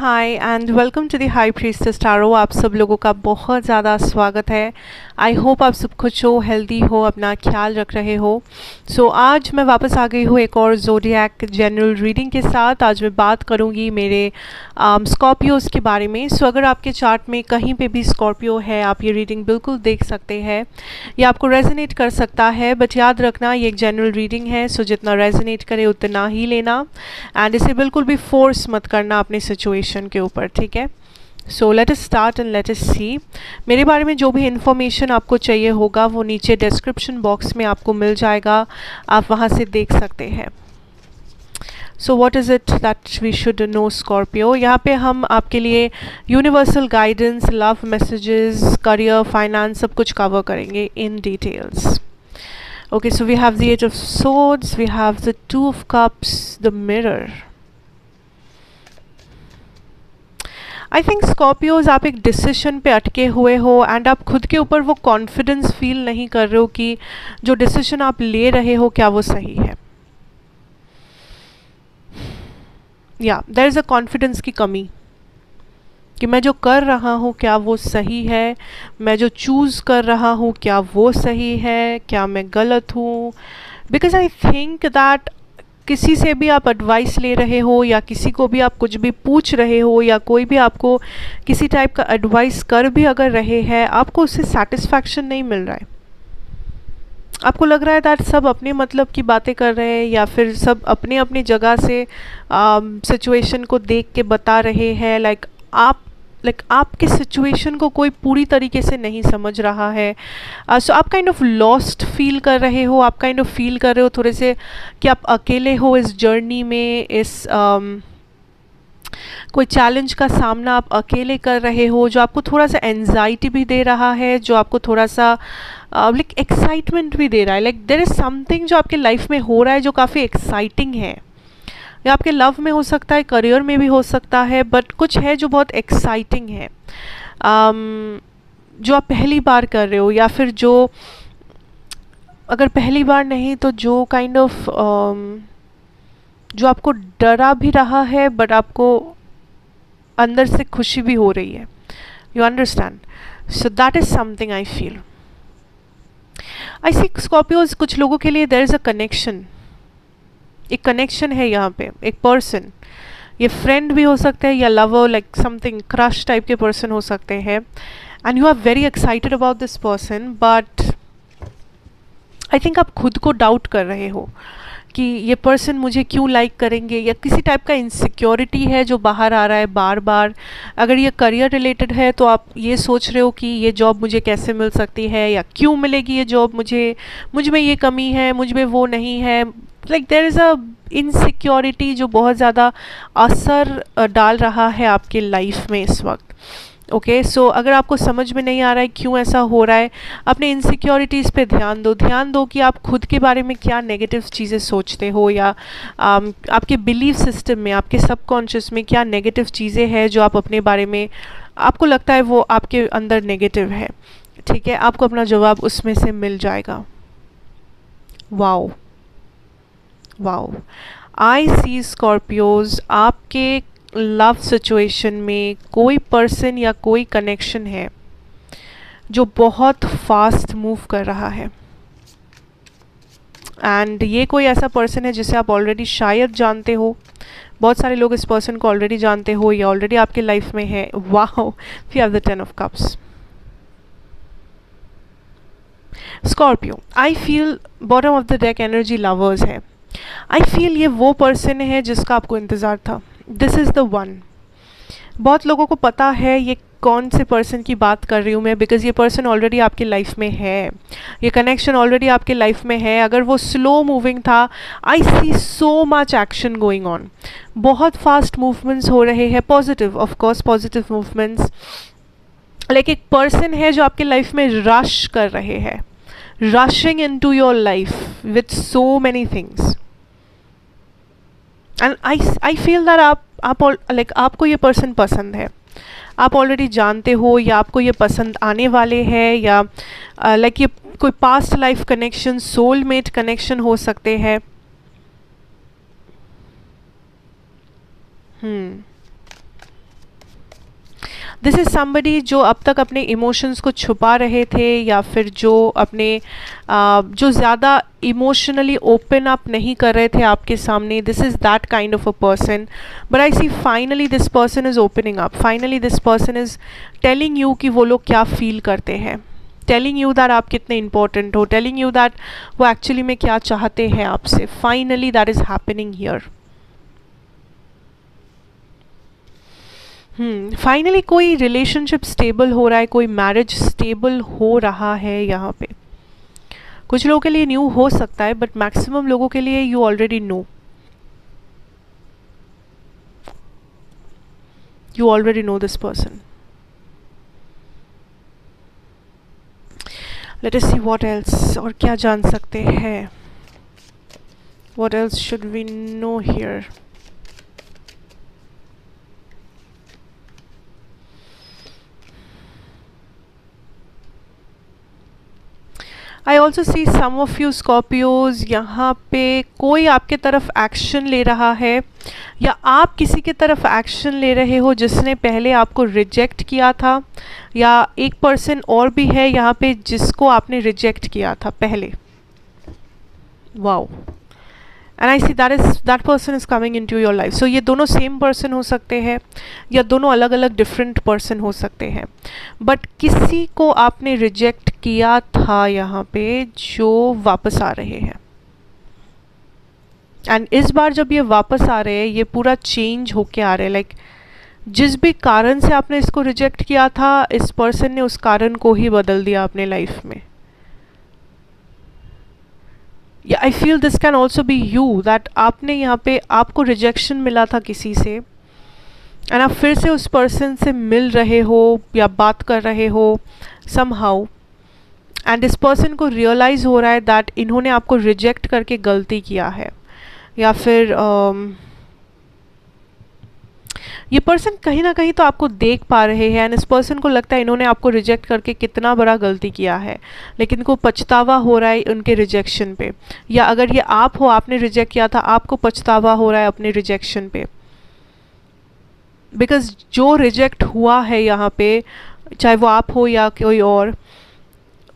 Hi and welcome to the high priestess tarot. आप सब लोगों का बहुत ज़्यादा स्वागत है। आई होप आप सब खुश हो, हेल्दी हो, अपना ख्याल रख रहे हो। आज मैं वापस आ गई हूँ एक और ज़ोडिएक जनरल रीडिंग के साथ। आज मैं बात करूँगी मेरे स्कॉर्पियोज़ के बारे में। अगर आपके चार्ट में कहीं पे भी स्कॉर्पियो है, आप ये रीडिंग बिल्कुल देख सकते हैं। ये आपको रेजोनेट कर सकता है, बट याद रखना ये एक जनरल रीडिंग है, जितना रेजोनेट करे उतना ही लेना एंड इसे बिल्कुल भी फोर्स मत करना अपने सिचुएशन के ऊपर, ठीक है। So let us start and let us see. मेरे बारे में जो भी इन्फॉर्मेशन आपको चाहिए होगा वो नीचे डिस्क्रिप्शन बॉक्स में आपको मिल जाएगा, आप वहाँ से देख सकते हैं। So what is it that we should know Scorpio. यहाँ पे हम आपके लिए universal guidance, love messages, career, finance सब कुछ कवर करेंगे in details. Okay, so we have the Eight of Swords, we have the Two of Cups, the Mirror. I think Scorpios आप एक डिसीजन पे अटके हुए हो एंड आप खुद के ऊपर वो कॉन्फिडेंस फील नहीं कर रहे हो कि जो डिसीजन आप ले रहे हो क्या वो सही है। या देयर इज़ अ कॉन्फिडेंस की कमी कि मैं जो कर रहा हूँ क्या वो सही है, मैं जो चूज़ कर रहा हूँ क्या वो सही है, क्या मैं गलत हूँ। बिकॉज आई थिंक दैट किसी से भी आप एडवाइस ले रहे हो या किसी को भी आप कुछ भी पूछ रहे हो या कोई भी आपको किसी टाइप का एडवाइस कर भी अगर रहे हैं, आपको उससे सेटिस्फैक्शन नहीं मिल रहा है। आपको लग रहा है दैट सब अपने मतलब की बातें कर रहे हैं या फिर सब अपने अपनी जगह से सिचुएशन को देख के बता रहे हैं। आपके सिचुएशन को कोई पूरी तरीके से नहीं समझ रहा है। सो आप काइंड ऑफ लॉस्ट फील कर रहे हो, आप काइंड ऑफ फील कर रहे हो थोड़े से कि आप अकेले हो इस जर्नी में, इस कोई चैलेंज का सामना आप अकेले कर रहे हो, जो आपको थोड़ा सा एंजाइटी भी दे रहा है, जो आपको थोड़ा सा एक्साइटमेंट भी दे रहा है। देयर इज़ समथिंग जो आपके लाइफ में हो रहा है जो काफ़ी एक्साइटिंग है। या आपके लव में हो सकता है, करियर में भी हो सकता है, बट कुछ है जो बहुत एक्साइटिंग है, जो आप पहली बार कर रहे हो या फिर जो अगर पहली बार नहीं तो जो काइंड ऑफ जो आपको डरा भी रहा है बट आपको अंदर से खुशी भी हो रही है। You understand? So that is something I feel. I see Scorpios कुछ लोगों के लिए देयर इज़ अ कनेक्शन, एक कनेक्शन है यहाँ पे, एक पर्सन, ये फ्रेंड भी हो सकता है या लवर, समथिंग क्रश टाइप के पर्सन हो सकते हैं and you are very excited about this person, but I think आप खुद को डाउट कर रहे हो कि ये पर्सन मुझे क्यों लाइक करेंगे, या किसी टाइप का इनसिक्योरिटी है जो बाहर आ रहा है बार बार। अगर ये करियर रिलेटेड है तो आप ये सोच रहे हो कि ये जॉब मुझे कैसे मिल सकती है या क्यों मिलेगी ये जॉब, मुझ में ये कमी है, मुझ में वो नहीं है। देयर इज़ अ इनसिक्योरिटी जो बहुत ज़्यादा असर डाल रहा है आपके लाइफ में इस वक्त। ओके, सो अगर आपको समझ में नहीं आ रहा है क्यों ऐसा हो रहा है, अपने इनसिक्योरिटीज़ पे ध्यान दो कि आप खुद के बारे में क्या नेगेटिव चीज़ें सोचते हो, या आपके बिलीफ सिस्टम में, आपके सबकॉन्शियस में क्या नेगेटिव चीज़ें हैं जो आप अपने बारे में आपको लगता है वो आपके अंदर नेगेटिव है। ठीक है, आपको अपना जवाब उसमें से मिल जाएगा। वाओ वाओ, आई सी स्कॉर्पियोज आपके लव सिचुएशन में कोई पर्सन या कोई कनेक्शन है जो बहुत फास्ट मूव कर रहा है एंड ये कोई ऐसा पर्सन है जिसे आप ऑलरेडी शायद जानते हो। बहुत सारे लोग इस पर्सन को ऑलरेडी जानते हो या ऑलरेडी आपके लाइफ में है। Wow, we have the 10 of cups. Scorpio, I feel bottom of the deck energy lovers है। आई फील ये वो पर्सन है जिसका आपको इंतज़ार था। This is the one. बहुत लोगों को पता है ये कौन से पर्सन की बात कर रही हूँ मैं, बिकॉज ये पर्सन ऑलरेडी आपकी लाइफ में है, ये कनेक्शन ऑलरेडी आपके लाइफ में है। अगर वो स्लो मूविंग था, I see so much action going on, बहुत फास्ट मूवमेंट्स हो रहे हैं, positive, of course positive movements. एक पर्सन है जो आपके लाइफ में रश कर रहे हैं, rushing into your life with so many things and I feel that आपको ये पर्सन पसंद है, आप ऑलरेडी जानते हो या आपको ये पसंद आने वाले हैं, या ये कोई past life connection, soulmate connection हो सकते हैं। दिस इज़ समबडी जो अब तक अपने इमोशंस को छुपा रहे थे, या फिर जो अपने जो ज़्यादा इमोशनली ओपन अप नहीं कर रहे थे आपके सामने. This is that kind of a person. But I see finally this person is opening up. Finally this person is telling you कि वो लोग क्या फील करते हैं, टेलिंग यू दैट आप कितने इंपॉर्टेंट हो, टेलिंग यू दैट वो एक्चुअली में क्या चाहते हैं आपसे. Finally that is happening here. Finally कोई रिलेशनशिप स्टेबल हो रहा है, कोई मैरिज स्टेबल हो रहा है यहाँ पे. कुछ लोगों के लिए न्यू हो सकता है, बट मैक्सिमम लोगों के लिए you already know. You already know this person. Let us see what else. और क्या जान सकते हैं, what else should we know here. I also see some of you Scorpios, यहाँ पे कोई आपके तरफ एक्शन ले रहा है, या आप किसी की तरफ एक्शन ले रहे हो जिसने पहले आपको रिजेक्ट किया था, या एक पर्सन और भी है यहाँ पे जिसको आपने रिजेक्ट किया था पहले. Wow. And I see that person is coming into your life. So ये दोनों सेम पर्सन हो सकते हैं, या दोनों अलग अलग डिफरेंट पर्सन हो सकते हैं. बट किसी को आपने रिजेक्ट किया था यहाँ पे जो वापस आ रहे हैं. एंड इस बार जब ये वापस आ रहे हैं, ये पूरा चेंज होके आ रहे हैं. लाइक जिस भी कारण से आपने इसको रिजेक्ट किया था, इस पर्सन ने उस कारण को ही बदल दिया अपने लाइफ में. या I feel this can also be you, that आपने यहाँ पे आपको रिजेक्शन मिला था किसी से, एंड आप फिर से उस पर्सन से मिल रहे हो या बात कर रहे हो समहाउ, एंड इस पर्सन को रियलाइज़ हो रहा है दैट इन्होंने आपको रिजेक्ट करके गलती किया है. या फिर ये पर्सन कहीं ना कहीं तो आपको देख पा रहे हैं, एंड इस पर्सन को लगता है इन्होंने आपको रिजेक्ट करके कितना बड़ा गलती किया है, लेकिन इनको पछतावा हो रहा है उनके रिजेक्शन पे. या अगर ये आप हो, आपने रिजेक्ट किया था, आपको पछतावा हो रहा है अपने रिजेक्शन पे. बिकॉज जो रिजेक्ट हुआ है यहाँ पे, चाहे वो आप हो या कोई और,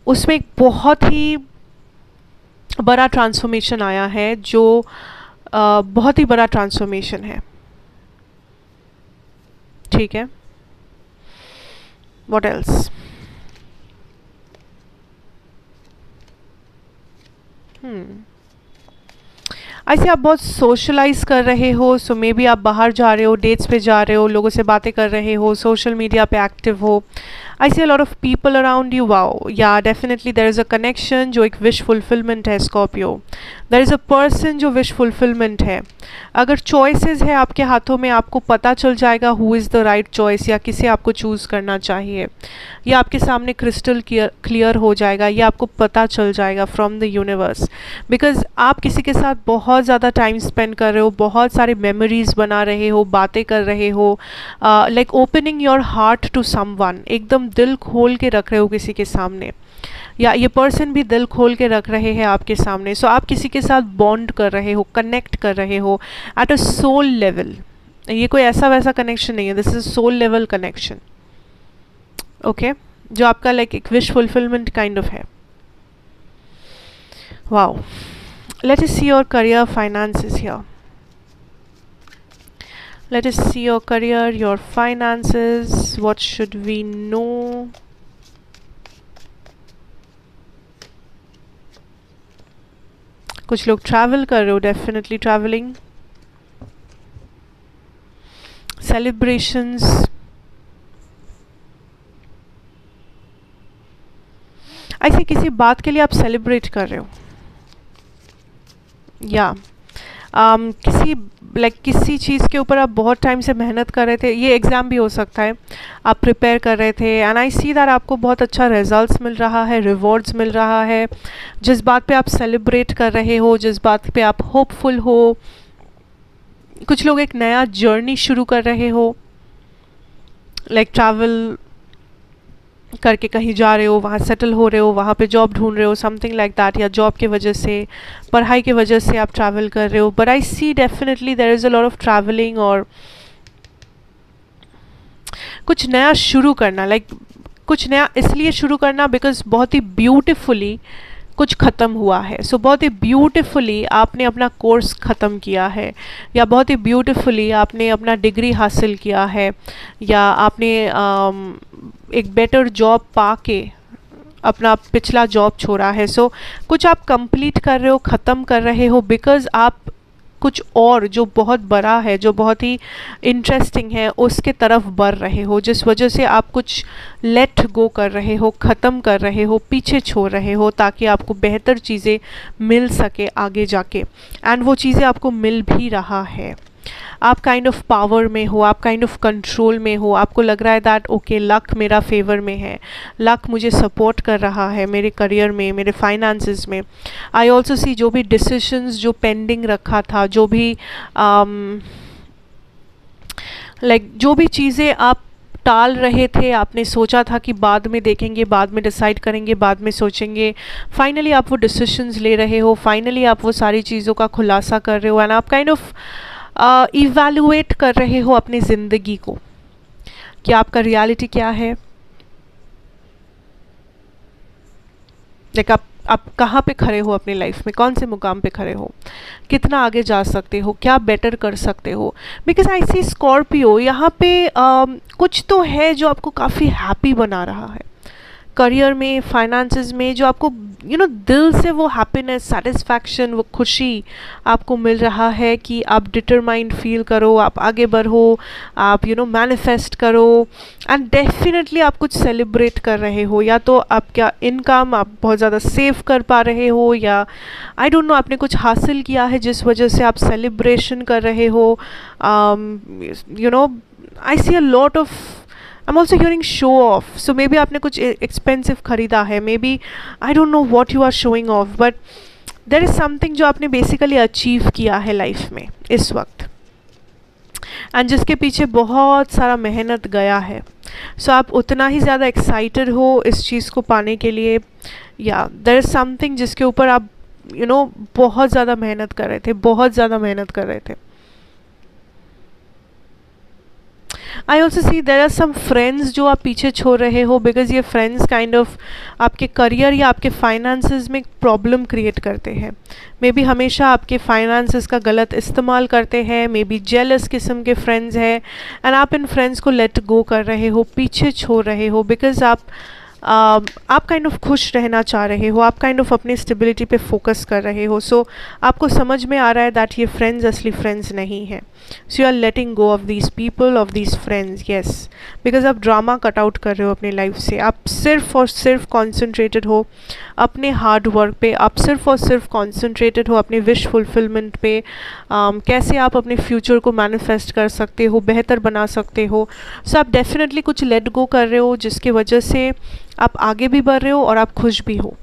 उसमें एक बहुत ही बड़ा ट्रांसफॉर्मेशन आया है, जो बहुत ही बड़ा ट्रांसफॉर्मेशन है. ठीक है. What else. ऐसे आप बहुत सोशलाइज कर रहे हो, सो मे बी आप बाहर जा रहे हो, डेट्स पे जा रहे हो, लोगों से बातें कर रहे हो, सोशल मीडिया पे एक्टिव हो. I see a lot of people around you. Wow, yeah, definitely there is a connection जो एक wish fulfillment है Scorpio. There is a person जो wish fulfillment है. अगर choices है आपके हाथों में, आपको पता चल जाएगा who is the right choice, या किसे आपको choose करना चाहिए, या आपके सामने crystal clear हो जाएगा, या आपको पता चल जाएगा from the universe. Because आप किसी के साथ बहुत ज़्यादा time spend कर रहे हो, बहुत सारे memories बना रहे हो, बातें कर रहे हो, like opening your heart to someone, एकदम दिल खोल के रख रहे हो किसी के सामने, या ये पर्सन भी दिल खोल के रख रहे हैं आपके सामने. सो आप किसी के साथ बॉन्ड कर रहे हो, कनेक्ट कर रहे हो एट अ सोल लेवल. ये कोई ऐसा वैसा कनेक्शन नहीं है, this is soul level connection. Okay, जो आपका लाइक एक विश फुलफिलमेंट काइंड ऑफ है. Wow. Let us see your career, finances here. Let us see your career, your finances. What should we know? कुछ लोग travel कर रहे हो, definitely traveling. Celebrations. ऐसे किसी बात के लिए आप celebrate कर रहे हो, या किसी चीज़ के ऊपर आप बहुत टाइम से मेहनत कर रहे थे. ये एग्ज़ाम भी हो सकता है, आप प्रिपेयर कर रहे थे, एंड आई सी दैट आपको बहुत अच्छा रिजल्ट्स मिल रहा है, रिवॉर्ड्स मिल रहा है. जिस बात पे आप सेलिब्रेट कर रहे हो, जिस बात पे आप होपफुल हो, कुछ लोग एक नया जर्नी शुरू कर रहे हो, लाइक ट्रैवल करके कहीं जा रहे हो, वहाँ सेटल हो रहे हो, वहाँ पे जॉब ढूंढ रहे हो, समथिंग लाइक दैट, या जॉब के वजह से, पढ़ाई के वजह से आप ट्रैवल कर रहे हो. But I see definitely there is a lot of travelling, और कुछ नया शुरू करना, कुछ नया इसलिए शुरू करना बिकॉज बहुत ही ब्यूटिफुली कुछ ख़त्म हुआ है। सो बहुत ही ब्यूटिफुली आपने अपना कोर्स ख़त्म किया है, या बहुत ही ब्यूटिफुली आपने अपना डिग्री हासिल किया है, या आपने एक बेटर जॉब पाके अपना पिछला जॉब छोड़ा है। सो कुछ आप कंप्लीट कर रहे हो, ख़त्म कर रहे हो, बिकॉज़ आप कुछ और जो बहुत बड़ा है, जो बहुत ही इंटरेस्टिंग है, उसके तरफ बढ़ रहे हो, जिस वजह से आप कुछ लेट गो कर रहे हो, ख़त्म कर रहे हो, पीछे छोड़ रहे हो, ताकि आपको बेहतर चीज़ें मिल सके आगे जाके। एंड वो चीज़ें आपको मिल भी रहा है। आप काइंड ऑफ पावर में हो, आप काइंड ऑफ कंट्रोल में हो, आपको लग रहा है दैट ओके लक मेरा फेवर में है, लक मुझे सपोर्ट कर रहा है मेरे करियर में, मेरे फाइनेंसेस में। आई ऑल्सो सी जो भी डिसीशंस जो पेंडिंग रखा था, जो भी जो भी चीज़ें आप टाल रहे थे, आपने सोचा था कि बाद में देखेंगे, बाद में डिसाइड करेंगे, बाद में सोचेंगे, फाइनली आप वो डिसीशंस ले रहे हो, फाइनली आप वो सारी चीज़ों का खुलासा कर रहे हो, एंड आप काइंड ऑफ इवैल्यूएट कर रहे हो अपनी ज़िंदगी को कि आपका रियलिटी क्या है, आप कहाँ पे खड़े हो अपनी लाइफ में, कौन से मुकाम पे खड़े हो, कितना आगे जा सकते हो, क्या बेटर कर सकते हो। बिकॉज आई सी स्कॉर्पियो यहाँ पे कुछ तो है जो आपको काफ़ी हैप्पी बना रहा है करियर में, फाइनेंसेस में, जो आपको दिल से वो हैप्पीनेस, सेटिस्फैक्शन, वो खुशी आपको मिल रहा है कि आप डिटरमाइंड फील करो, आप आगे बढ़ो, आप मैनिफेस्ट करो, एंड डेफिनेटली आप कुछ सेलिब्रेट कर रहे हो। या तो आपका इनकम आप बहुत ज़्यादा सेव कर पा रहे हो, या आई डोंट नो आपने कुछ हासिल किया है जिस वजह से आप सेलिब्रेशन कर रहे हो। I see a lot of I'm also hearing show off. So maybe आपने कुछ expensive खरीदा है, maybe I don't know what you are showing off, but there is something जो आपने basically achieve किया है लाइफ में इस वक्त, एंड जिसके पीछे बहुत सारा मेहनत गया है। सो आप उतना ही ज़्यादा एक्साइटेड हो इस चीज़ को पाने के लिए, या देयर इज़ समथिंग जिसके ऊपर आप बहुत ज़्यादा मेहनत कर रहे थे, बहुत ज़्यादा मेहनत कर रहे थे। I also see there are some friends जो आप पीछे छोड़ रहे हो, बिकॉज ये फ्रेंड्स काइंड ऑफ आपके करियर या आपके फाइनेंसेस में प्रॉब्लम क्रिएट करते हैं। मे बी हमेशा आपके फाइनेंसेस का गलत इस्तेमाल करते हैं, मे बी जेलस किस्म के फ्रेंड्स हैं, एंड आप इन फ्रेंड्स को लेट गो कर रहे हो, पीछे छोड़ रहे हो, बिकॉज आप काइंड ऑफ खुश रहना चाह रहे हो, आप काइंड ऑफ अपनी स्टेबिलिटी पे फोकस कर रहे हो। सो आपको समझ में आ रहा है दैट ये फ्रेंड्स असली फ्रेंड्स नहीं हैं। So you are letting go of these people, of these friends, yes, because आप ड्रामा कट आउट कर रहे हो अपनी लाइफ से। आप सिर्फ और सिर्फ कॉन्सेंट्रेटेड हो अपने हार्ड वर्क पे, आप सिर्फ और सिर्फ कॉन्सेंट्रेटेड हो अपनी विश फुलफिलमेंट पे, कैसे आप अपने फ्यूचर को मैनिफेस्ट कर सकते हो, बेहतर बना सकते हो। सो आप डेफिनेटली कुछ लेट गो कर रहे हो जिसकी वजह से आप आगे भी बढ़ रहे हो और आप खुश भी हो।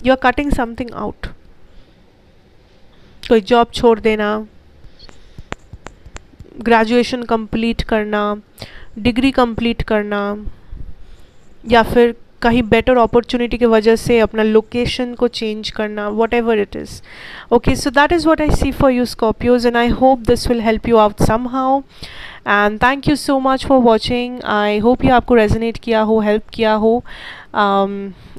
You are cutting something out. कोई जॉब छोड़ देना, ग्रेजुएशन कंप्लीट करना, डिग्री कंप्लीट करना, या फिर कहीं बेटर अपॉर्चुनिटी की वजह से अपना लोकेशन को चेंज करना, whatever it is. Okay, so that is what I see for you Scorpios, and I hope this will help you out somehow, and thank you so much for watching. I hope ये आपको resonate किया हो, help किया हो।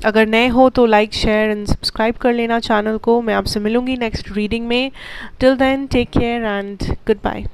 अगर नए हो तो लाइक, शेयर एंड सब्सक्राइब कर लेना चैनल को। मैं आपसे मिलूँगी नेक्स्ट रीडिंग में। Till then take care and good bye.